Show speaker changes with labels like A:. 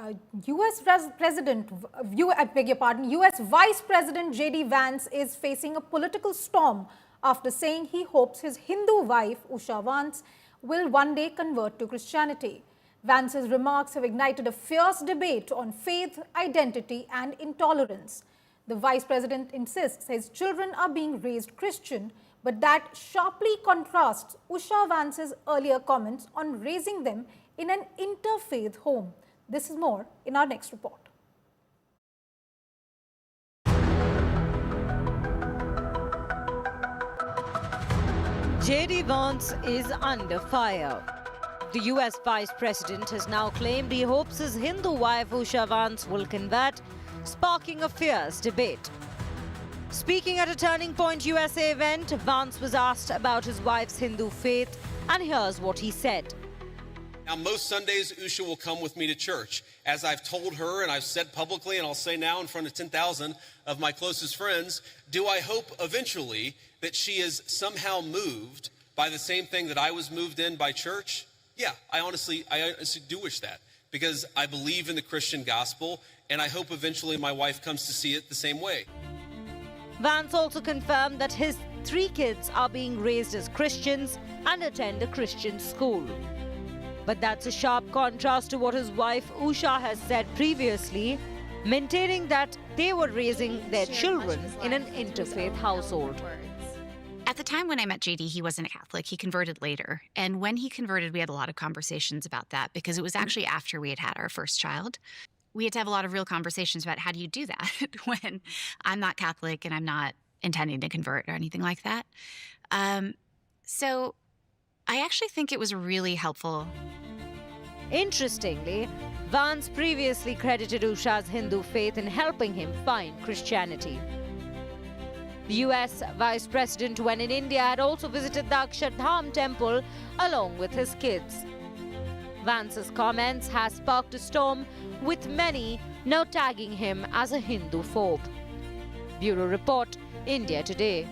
A: US Vice President J.D. Vance is facing a political storm after saying he hopes his Hindu wife, Usha Vance, will one day convert to Christianity. Vance's remarks have ignited a fierce debate on faith, identity and intolerance. The Vice President insists his children are being raised Christian, but that sharply contrasts Usha Vance's earlier comments on raising them in an interfaith home. This is more in our next report.
B: J.D. Vance is under fire. The US Vice President has now claimed he hopes his Hindu wife Usha Vance will convert, sparking a fierce debate. Speaking at a Turning Point USA event, Vance was asked about his wife's Hindu faith, and here's what he said.
C: Now, most Sundays, Usha will come with me to church. As I've told her and I've said publicly, and I'll say now in front of 10,000 of my closest friends, do I hope eventually that she is somehow moved by the same thing that I was moved in by church? Yeah, I honestly do wish that, because I believe in the Christian gospel, and I hope eventually my wife comes to see it the same way.
B: Vance also confirmed that his 3 kids are being raised as Christians and attend a Christian school. But that's a sharp contrast to what his wife Usha has said previously, maintaining that they were raising their children in an interfaith household.
D: At the time when I met JD, he wasn't a Catholic. He converted later. And when he converted, we had a lot of conversations about that, because it was actually after we had had our first child. We had to have a lot of real conversations about how do you do that when I'm not Catholic and I'm not intending to convert or anything like that. So I actually think it was really helpful.
B: Interestingly, Vance previously credited Usha's Hindu faith in helping him find Christianity. The US Vice President, when in India, had also visited the Akshardham temple along with his kids. Vance's comments has sparked a storm, with many now tagging him as a Hindu phobe. Bureau Report, India Today.